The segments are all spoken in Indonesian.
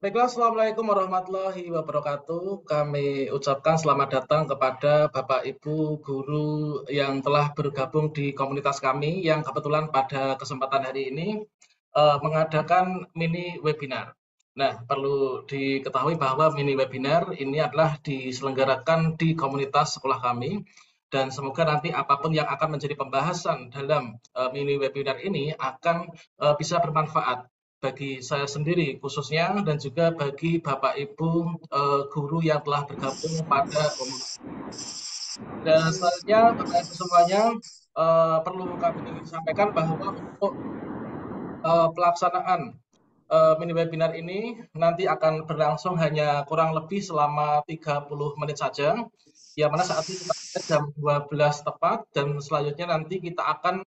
Baiklah, Assalamualaikum warahmatullahi wabarakatuh. Kami ucapkan selamat datang kepada Bapak Ibu guru yang telah bergabung di komunitas kami yang kebetulan pada kesempatan hari ini mengadakan mini webinar. Nah, perlu diketahui bahwa mini webinar ini adalah diselenggarakan di komunitas sekolah kami dan semoga nanti apapun yang akan menjadi pembahasan dalam mini webinar ini akan bisa bermanfaat bagi saya sendiri khususnya dan juga bagi Bapak Ibu guru yang telah bergabung pada komunitas. Dan selanjutnya Bapak Ibu semuanya perlu kami sampaikan bahwa untuk pelaksanaan mini webinar ini nanti akan berlangsung hanya kurang lebih selama 30 menit saja. Yang mana saat ini kita jam 12 tepat dan selanjutnya nanti kita akan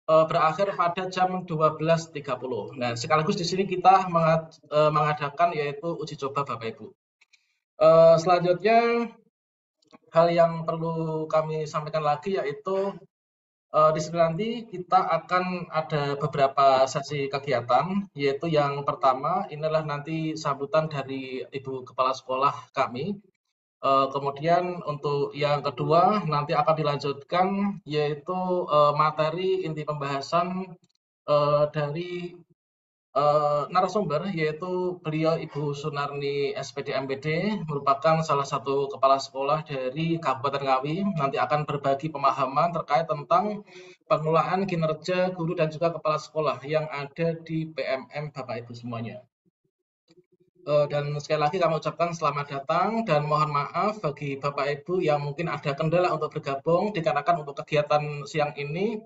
berakhir pada jam 12.30. Nah, sekaligus di sini kita mengadakan yaitu uji coba Bapak Ibu. Selanjutnya hal yang perlu kami sampaikan lagi yaitu di sini nanti kita akan ada beberapa sesi kegiatan, yaitu yang pertama inilah nanti sambutan dari Ibu Kepala Sekolah kami. Kemudian untuk yang kedua nanti akan dilanjutkan yaitu materi inti pembahasan dari narasumber yaitu beliau Ibu Sunarni SPD MPD merupakan salah satu kepala sekolah dari Kabupaten Ngawi, nanti akan berbagi pemahaman terkait tentang pengelolaan kinerja guru dan juga kepala sekolah yang ada di PMM Bapak Ibu semuanya. Dan sekali lagi kami ucapkan selamat datang dan mohon maaf bagi Bapak Ibu yang mungkin ada kendala untuk bergabung dikarenakan untuk kegiatan siang ini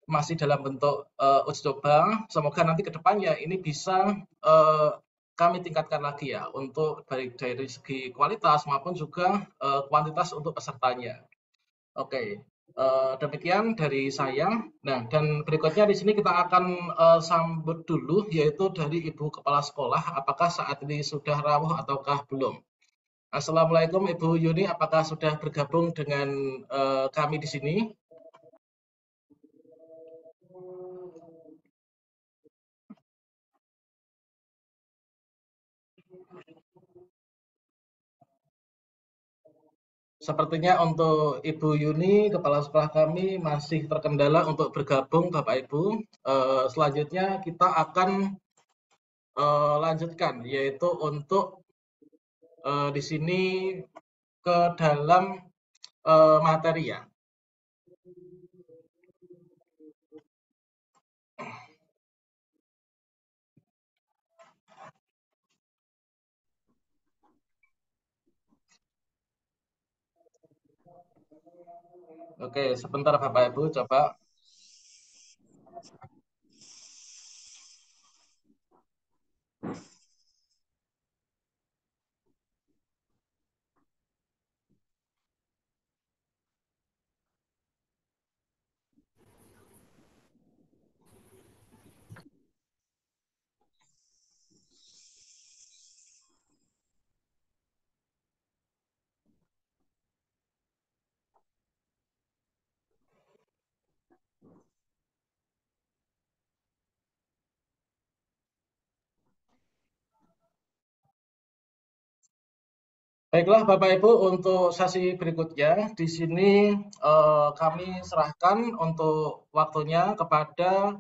masih dalam bentuk uji coba. Semoga nanti ke depannya ini bisa kami tingkatkan lagi ya untuk baik dari segi kualitas maupun juga kuantitas untuk pesertanya. Oke, demikian dari saya. Nah, dan berikutnya di sini kita akan sambut dulu, yaitu dari Ibu Kepala Sekolah, apakah saat ini sudah rawuh ataukah belum? Assalamualaikum Ibu Yuni, apakah sudah bergabung dengan kami di sini? Sepertinya untuk Ibu Yuni, Kepala Sekolah kami masih terkendala untuk bergabung, Bapak Ibu. Selanjutnya kita akan lanjutkan, yaitu untuk di sini ke dalam materi ya. Oke, sebentar Bapak Ibu, coba. Baiklah Bapak Ibu, untuk sesi berikutnya di sini kami serahkan untuk waktunya kepada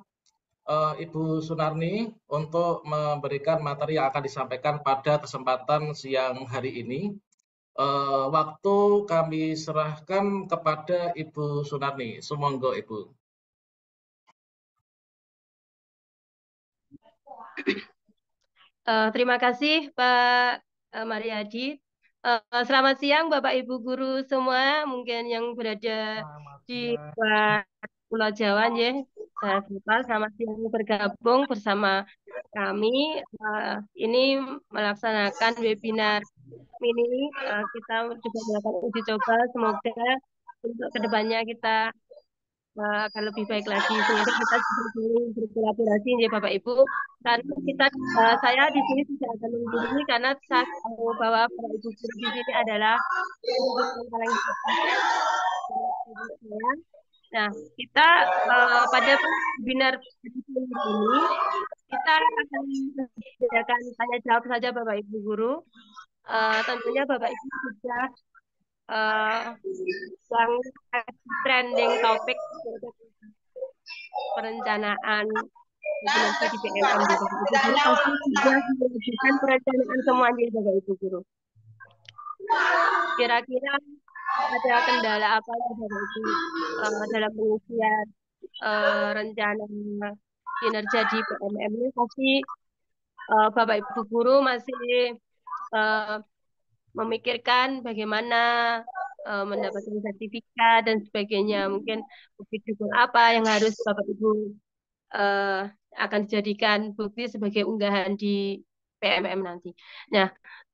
Ibu Sunarni untuk memberikan materi yang akan disampaikan pada kesempatan siang hari ini. Waktu kami serahkan kepada Ibu Sunarni. Sumangga Ibu. Terima kasih Pak Mariadi. Selamat siang Bapak Ibu guru semua, mungkin yang berada di luar Pulau Jawa, ya. Saya Siva, selamat siang bergabung bersama kami. Ini melaksanakan webinar mini. Kita juga melakukan uji coba. Semoga untuk kedepannya kita akan lebih baik lagi sehingga kita berkolaborasi ya Bapak Ibu, karena saya di sini tidak akan menggurui karena saya tahu bahwa Bapak Ibu guru di sini adalah guru yang paling saya. Nah, kita pada webinar ini kita akan menyediakan tanya jawab saja Bapak Ibu Guru. Tentunya Bapak Ibu sudah eh, yang trending topik yaitu perencanaan kinerja di PMM di Bapak Ibu Guru pasti sudah mengajukan perencanaan semuanya Bapak Ibu Guru. Kira-kira ada kendala apa yang Bapak Ibu dalam pengisian rencana kinerja di PMM ini pasti Bapak Ibu Guru masih eh, memikirkan bagaimana mendapatkan sertifikat dan sebagainya. Mungkin bukti dukung apa yang harus Bapak Ibu eh, akan dijadikan bukti sebagai unggahan di PMM nanti. Nah,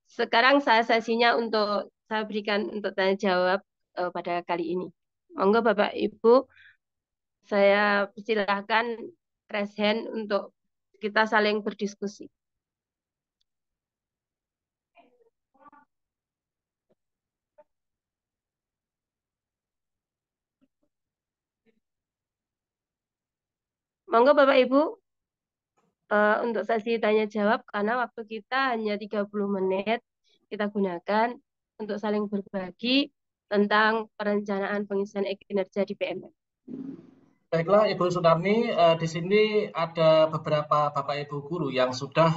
sekarang sesinya untuk saya berikan untuk tanya jawab pada kali ini. Monggo Bapak Ibu, saya persilahkan raise hand untuk kita saling berdiskusi. Monggo Bapak Ibu, untuk sesi tanya jawab karena waktu kita hanya 30 menit kita gunakan untuk saling berbagi tentang perencanaan pengisian kinerja di PMM. Baiklah Ibu Sunarni, di sini ada beberapa Bapak Ibu guru yang sudah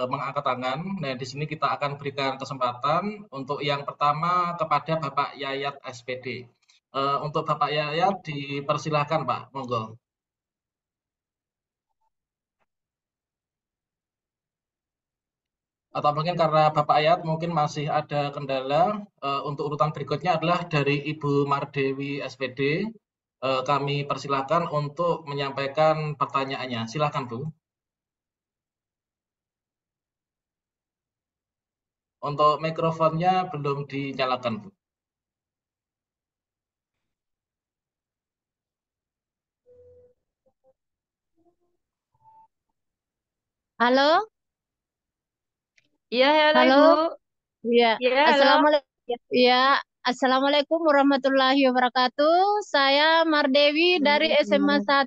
mengangkat tangan. Nah, di sini kita akan berikan kesempatan untuk yang pertama kepada Bapak Yayat SPD. Untuk Bapak Yayat dipersilahkan Pak, monggo. Atau mungkin karena Bapak Yayat mungkin masih ada kendala, untuk urutan berikutnya adalah dari Ibu Mardewi SPD. Kami persilahkan untuk menyampaikan pertanyaannya. Silakan Bu. Untuk mikrofonnya belum dinyalakan, Bu. Halo, Iya, halo halo, Ibu. ya, Iya, halo. assalamualaikum, ya, assalamualaikum warahmatullahi wabarakatuh. Saya Mardewi dari SMA 1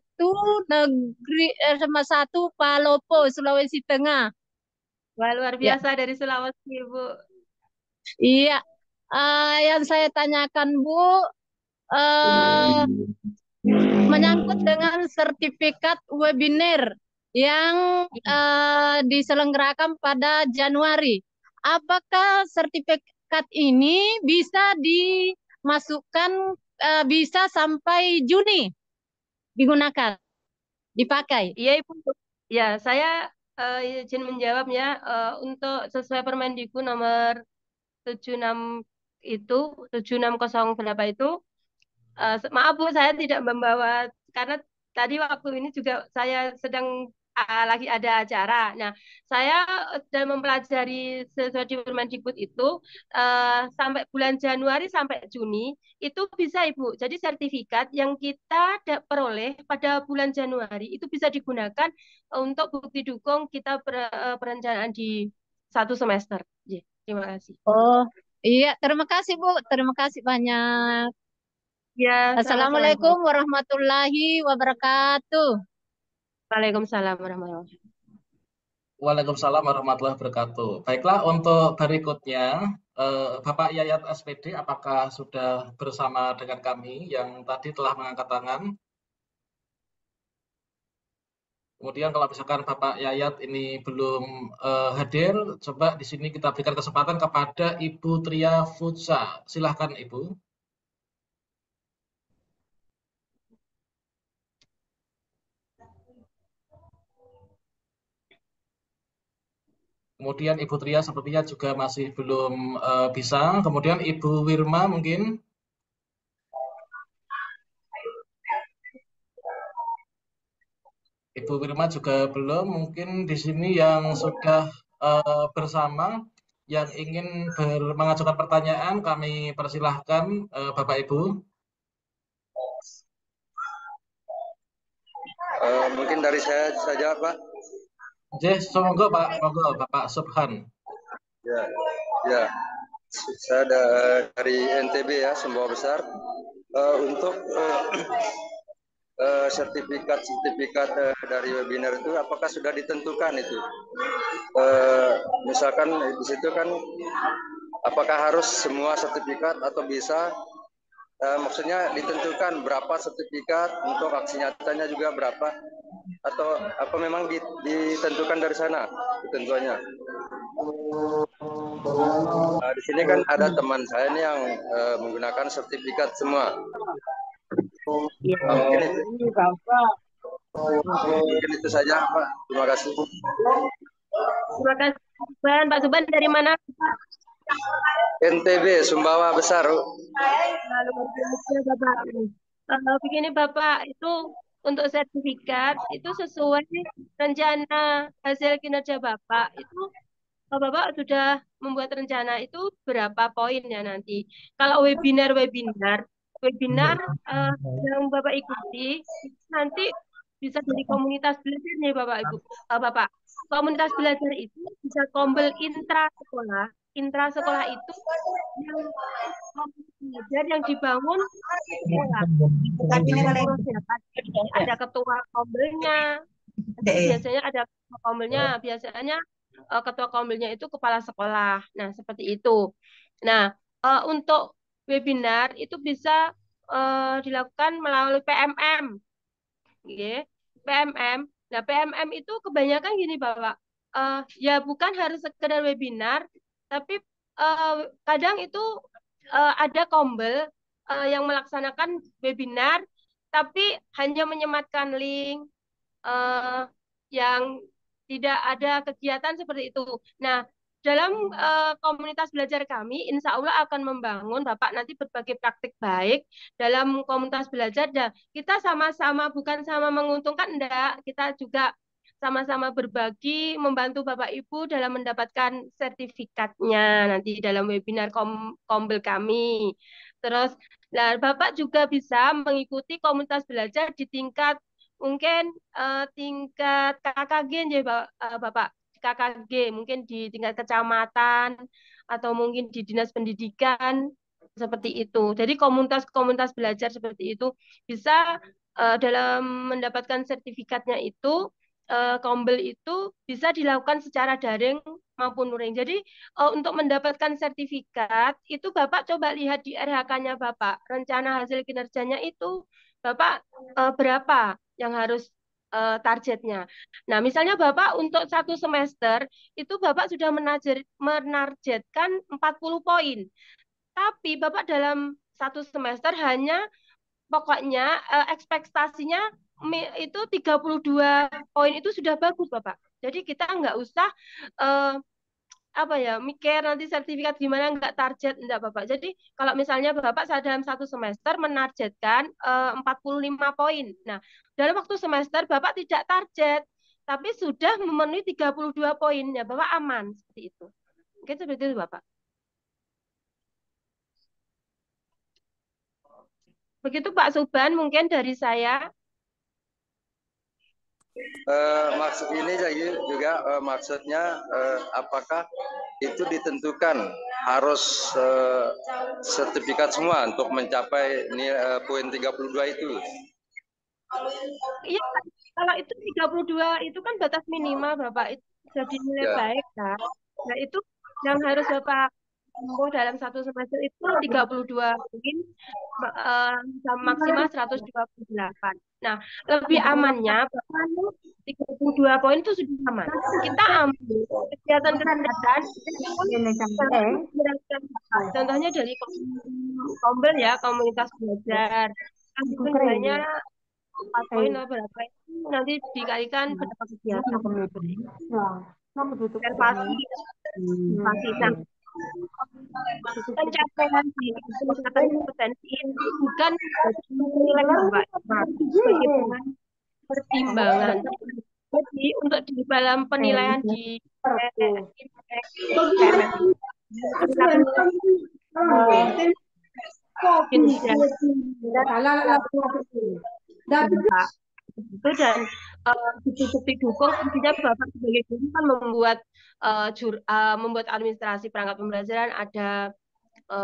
Negeri SMA 1 Palopo, Sulawesi Tengah. Wah, luar Ya, biasa dari Sulawesi, Ibu. iya. Yang saya tanyakan, Bu, eh, menyangkut dengan sertifikat webinar yang diselenggarakan pada Januari. Apakah sertifikat ini bisa dimasukkan, bisa sampai Juni digunakan, dipakai? Iya, Ibu. Ya, saya izin menjawab ya. Untuk sesuai Permendikbud nomor 76 itu, 7608 itu, maaf Bu, saya tidak membawa karena tadi waktu ini juga saya sedang lagi ada acara. Nah, saya sedang mempelajari sesuai di Permendikbud itu sampai bulan Januari sampai Juni itu bisa Ibu. Jadi sertifikat yang kita peroleh pada bulan Januari itu bisa digunakan untuk bukti dukung kita perencanaan di satu semester. Terima kasih. Oh, iya, terima kasih Bu, terima kasih banyak. Ya, sama-sama Ibu. Assalamualaikum warahmatullahi wabarakatuh. Waalaikumsalam warahmatullahi wabarakatuh. Waalaikumsalam warahmatullahi wabarakatuh. Baiklah, untuk berikutnya, Bapak Yayat SPD, apakah sudah bersama dengan kami yang tadi telah mengangkat tangan? Kemudian kalau misalkan Bapak Yayat ini belum hadir, coba di sini kita berikan kesempatan kepada Ibu Tria Futsa. Silahkan Ibu. Kemudian Ibu Tria sepertinya juga masih belum bisa. Kemudian Ibu Wirma mungkin. Ibu Wirma juga belum. Mungkin di sini yang sudah bersama, yang ingin mengajukan pertanyaan, kami persilahkan Bapak Ibu. Mungkin dari saya saja, Pak. Monggo Pak, monggo Bapak Subhan. Ya, ya. Saya dari NTB ya, Sumbawa Besar. Untuk sertifikat dari webinar itu apakah sudah ditentukan itu? Misalkan di situ kan apakah harus semua sertifikat atau bisa maksudnya ditentukan berapa sertifikat untuk aksi nyatanya juga berapa atau apa memang ditentukan dari sana ketentuannya? Di sini kan ada teman saya nih yang menggunakan sertifikat semua. Ya. Mungkin itu saja, Pak. Terima kasih. Terima kasih, Suban. Pak Suban dari mana, Pak? NTB, Sumbawa Besar. Luar biasa, Bapak. Begini, Bapak, itu untuk sertifikat itu sesuai rencana hasil kinerja Bapak. Itu Bapak sudah membuat rencana itu berapa poin ya nanti. Kalau webinar yang Bapak ikuti nanti bisa dari komunitas belajar nih Bapak Ibu. Bapak, komunitas belajar itu bisa kombel intra sekolah. Intra sekolah itu yang belajar yang dibangun sekolah. Bukan pengurus ya, Pak. Ada ketua kombelnya. Biasanya ada ketua kombelnya. Biasanya ketua kombelnya itu kepala sekolah. Nah, seperti itu. Nah, untuk webinar itu bisa dilakukan melalui PMM. Oke. PMM. Nah, PMM itu kebanyakan gini, Bapak. Ya bukan harus sekedar webinar, tapi kadang itu ada kombel yang melaksanakan webinar, tapi hanya menyematkan link yang tidak ada kegiatan seperti itu. Nah, dalam komunitas belajar kami, insya Allah akan membangun Bapak nanti berbagai praktik baik dalam komunitas belajar. Dan kita sama-sama, bukan sama menguntungkan, enggak. Kita juga sama-sama berbagi, membantu Bapak Ibu dalam mendapatkan sertifikatnya nanti dalam webinar kombel kami. Terus, nah, Bapak juga bisa mengikuti komunitas belajar di tingkat mungkin tingkat KKG Bapak. KKG mungkin di tingkat kecamatan atau mungkin di dinas pendidikan seperti itu. Jadi komunitas-komunitas belajar seperti itu bisa dalam mendapatkan sertifikatnya itu kombel itu bisa dilakukan secara daring maupun luring. Jadi untuk mendapatkan sertifikat itu Bapak coba lihat di RHK-nya Bapak, rencana hasil kinerjanya itu Bapak berapa yang harus targetnya. Nah, misalnya Bapak untuk satu semester itu Bapak sudah menargetkan 40 poin. Tapi Bapak dalam satu semester hanya pokoknya ekspektasinya itu 32 poin itu sudah bagus, Bapak. Jadi kita nggak usah apa ya mikir nanti sertifikat gimana nggak target enggak Bapak. Jadi kalau misalnya Bapak dalam satu semester menargetkan 45 poin. Nah, dalam waktu semester Bapak tidak target tapi sudah memenuhi 32 poin ya Bapak aman seperti itu. Mungkin seperti itu Bapak. Begitu Pak Suban mungkin dari saya. Maksud ini juga maksudnya apakah itu ditentukan harus sertifikat semua untuk mencapai poin 32 itu? Iya, kalau itu 32 itu kan batas minimal Bapak, itu jadi nilai Ya. baik kan. Nah, itu yang harus Bapak tempuh dalam satu semester itu 32 poin maksimal 128. Nah, lebih amannya Bapak 32 poin itu sudah aman. Kita ambil kegiatan-kegiatan contohnya dari kombel ya, komunitas belajar. Itu nilainya 4 poin atau berapa itu nanti dikalikan berapa kegiatan. Observasi. Nah, pencapaian di peningkatan kompetensi itu bukan nilai Bapak, bagaimana pertimbangan. Jadi untuk di dalam penilaian di itu dan bukti dukung intinya Bapak sebagai guru kan membuat administrasi perangkat pembelajaran, ada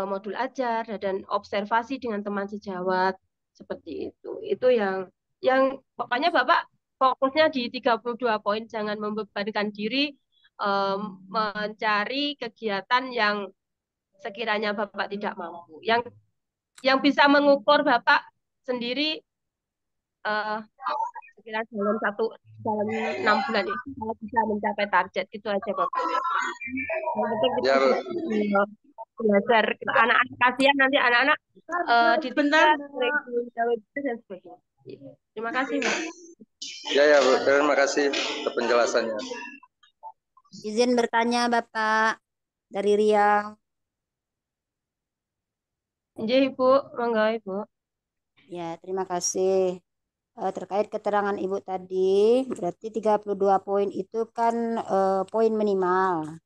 modul ajar dan observasi dengan teman sejawat seperti itu. Itu yang yang pokoknya Bapak fokusnya di 32 poin, jangan membebankan diri mencari kegiatan yang sekiranya Bapak tidak mampu. Yang bisa mengukur Bapak sendiri eh, sekiranya dalam 6 bulan itu kalau bisa mencapai target itu aja Bapak. Yang penting kita Ya, Bu. belajar anak-anak, kasihan nanti anak-anak Bentar, ditinggal dan sebagainya. Terima kasih Pak. Ya, Bu. Terima kasih untuk penjelasannya. izin bertanya Bapak dari Riau. Iya Ibu, monggo Ibu. Ya, terima kasih. Terkait keterangan Ibu tadi, berarti 32 poin itu kan poin minimal.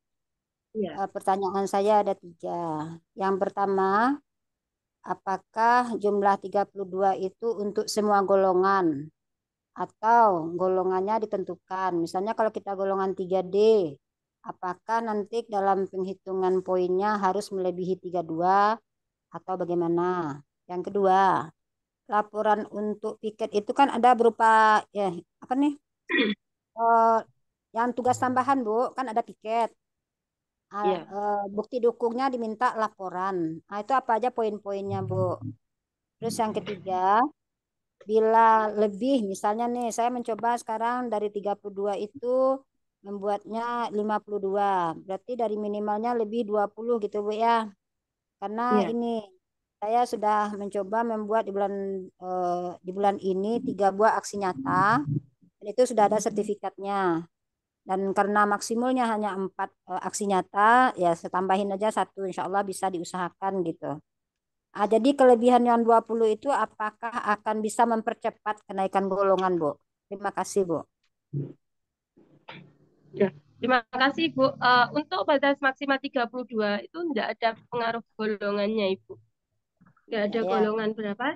Iya. Pertanyaan saya ada 3. Yang pertama, apakah jumlah 32 itu untuk semua golongan atau golongannya ditentukan? Misalnya kalau kita golongan 3D, apakah nanti dalam penghitungan poinnya harus melebihi 32 atau bagaimana? Yang kedua, laporan untuk piket itu kan ada berupa ya apa nih? Eh, yang tugas tambahan, Bu, kan ada piket. Iya. Bukti dukungnya diminta laporan. Nah, itu apa aja poin-poinnya, Bu? Terus yang ketiga, bila lebih, misalnya nih, saya mencoba sekarang dari 32 itu membuatnya 52. Berarti dari minimalnya lebih 20 gitu, Bu ya. Karena Iya. ini saya sudah mencoba membuat di bulan ini 3 buah aksi nyata dan itu sudah ada sertifikatnya. Dan karena maksimalnya hanya 4 aksi nyata, ya saya tambahin aja 1, insya Allah bisa diusahakan gitu. Jadi kelebihan yang 20 itu apakah akan bisa mempercepat kenaikan golongan, Bu? Terima kasih, Bu. Ya. Terima kasih Ibu. Untuk batas maksimal 32 itu tidak ada pengaruh golongannya Ibu. Tidak ada Ya, golongan berapa.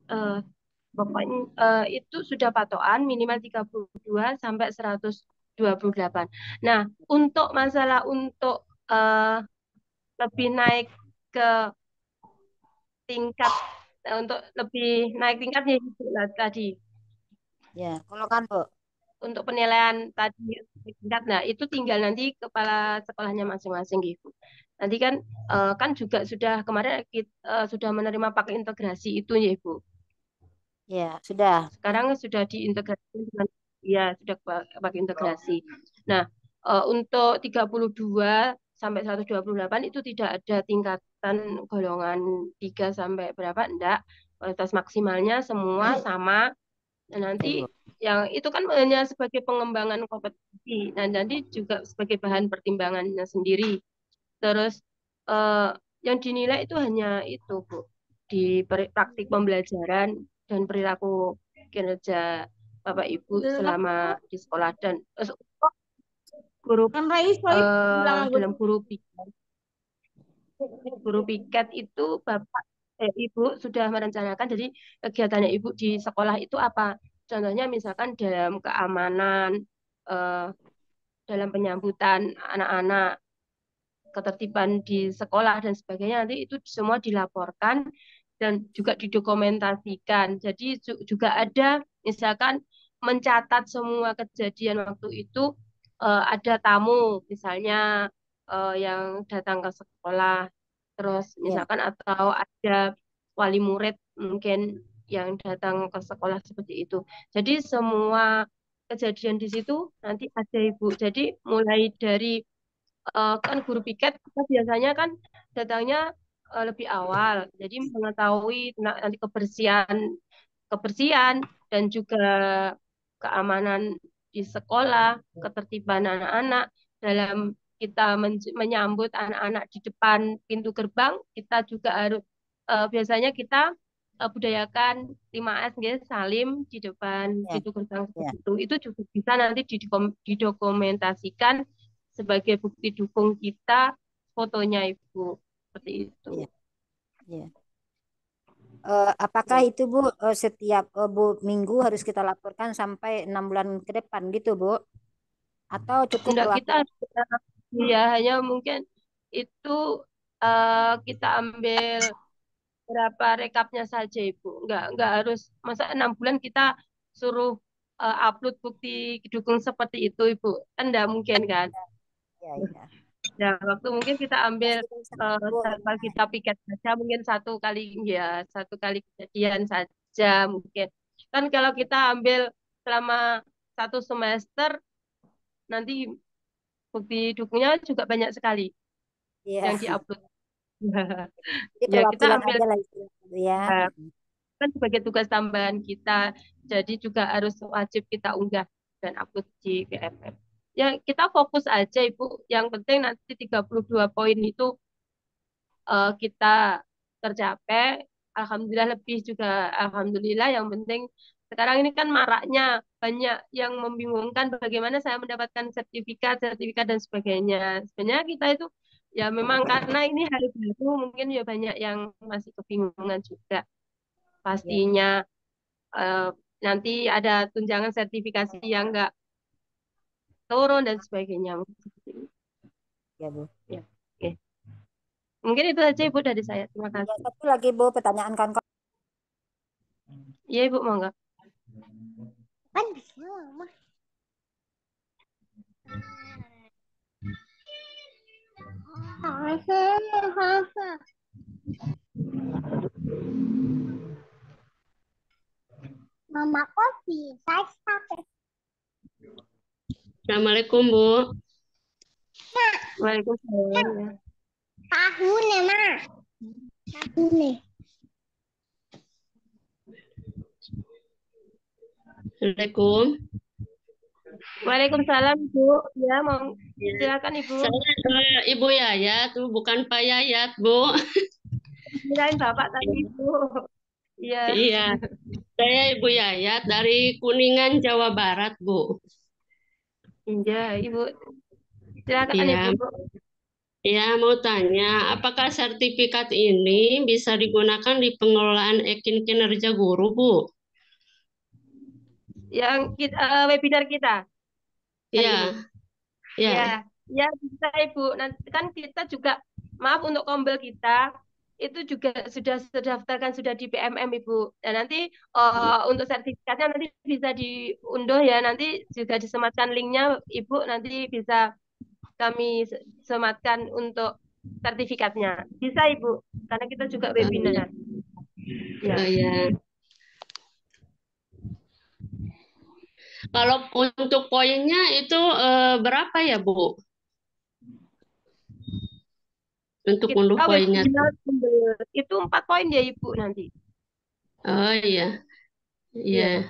Eh, Pokoknya itu sudah patokan minimal 32 sampai 128. Nah, untuk masalah untuk lebih naik ke tingkat untuk lebih naik tingkatnya Ibu tadi ya, golongan, Bu. untuk penilaian tadi tingkat, nah itu tinggal nanti kepala sekolahnya masing-masing gitu. Nanti kan juga sudah kemarin kita sudah menerima pakai integrasi itu ya Ibu. Ya, sudah. Sekarang sudah diintegrasi dengan ya sudah pakai integrasi. Nah, untuk 32 sampai 128 itu tidak ada tingkatan golongan 3 sampai berapa enggak. Kualitas maksimalnya semua sama. Nah, nanti Oke, Bu. yang itu kan hanya sebagai pengembangan kompetisi. Nah, nanti juga sebagai bahan pertimbangannya sendiri. Terus eh, yang dinilai itu hanya itu, Bu, di praktik pembelajaran dan perilaku kinerja Bapak Ibu selama di sekolah dan guru dalam guru piket itu Bapak Ibu sudah merencanakan jadi kegiatannya Ibu di sekolah itu apa? Contohnya misalkan dalam keamanan, eh, dalam penyambutan anak-anak, ketertiban di sekolah dan sebagainya nanti itu semua dilaporkan dan juga didokumentasikan. Jadi juga ada misalkan mencatat semua kejadian waktu itu ada tamu misalnya yang datang ke sekolah terus Ya, misalkan atau ada wali murid mungkin yang datang ke sekolah seperti itu. Jadi semua kejadian di situ nanti ada Ibu. Jadi mulai dari kan guru piket kita biasanya kan datangnya lebih awal, jadi mengetahui nanti kebersihan kebersihan dan juga keamanan di sekolah, ketertiban anak-anak dalam kita menyambut anak-anak di depan pintu gerbang, kita juga harus biasanya kita budayakan 5S nggih, salim di depan ya, pintu gerbang ya, seperti itu. Itu juga bisa nanti didokumentasikan sebagai bukti dukung kita fotonya Ibu seperti itu. ya, ya. Apakah Ya. itu, Bu, setiap Bu minggu harus kita laporkan sampai 6 bulan ke depan gitu, Bu? Atau cukup Enggak, kita laporan? ya hanya mungkin itu kita ambil berapa rekapnya saja Ibu. Enggak harus masa 6 bulan kita suruh upload bukti dukung seperti itu, Ibu. Kan enggak mungkin kan? Ya, ya. Ya, waktu mungkin kita ambil Pastikan sama Bu, ya. kalau kita piket saja mungkin satu kali kejadian saja mungkin. Kan kalau kita ambil selama 1 semester nanti bukti dukungnya juga banyak sekali Iya. yang diupload. Jadi Ya kita perwakilan ambil aja lah istilahnya, Bu, ya. kan sebagai tugas tambahan kita, jadi juga harus wajib kita unggah dan upload di BFF. Ya kita fokus aja Ibu, yang penting nanti 32 poin itu kita tercapai, alhamdulillah lebih juga, alhamdulillah. Yang penting sekarang ini kan maraknya banyak yang membingungkan bagaimana saya mendapatkan sertifikat, sertifikat dan sebagainya. Sebenarnya kita itu ya memang karena ini hari baru mungkin ya banyak yang masih kebingungan juga. Ya, Pastinya eh, nanti ada tunjangan sertifikasi yang enggak turun dan sebagainya. ya, Bu. Ya, oke. Mungkin itu aja Ibu dari saya. Terima Ya, kasih. satu lagi Bu, pertanyaan kawan-kawan. Iya Ibu, monggo. Kan bisa, Mama. Mama kok bisa sampai Assalamualaikum, Bu. Waalaikumsalam ya. tahun ya, Ma? Tahun nih. Assalamualaikum. Waalaikumsalam Bu. Ya, mau silakan Ibu. Saya Ibu Yayat, Bu, bukan Pak Yayat, Bu. Kirain Bapak tadi Bu. Iya. Iya, saya Ibu Yayat dari Kuningan, Jawa Barat, Bu. Iya, Ibu. Silakan Iya, Ibu. iya mau tanya, apakah sertifikat ini bisa digunakan di pengelolaan kinerja guru, Bu? Yang kita, webinar kita hari Iya, ini. iya. Ya, ya bisa Ibu. Nanti kan kita juga, maaf untuk kombel kita, itu juga sudah terdaftarkan sudah di PMM Ibu. Dan nanti untuk sertifikatnya nanti bisa diunduh ya. Nanti juga disematkan linknya Ibu. Nanti bisa kami sematkan untuk sertifikatnya. Bisa Ibu, karena kita juga Oh, iya. webinar. Ya. Oh, iya. Kalau untuk poinnya itu berapa ya, Bu? Untuk unduh Kita poinnya. webinar itu 4 poin ya Ibu nanti. Oh iya, iya. Iya.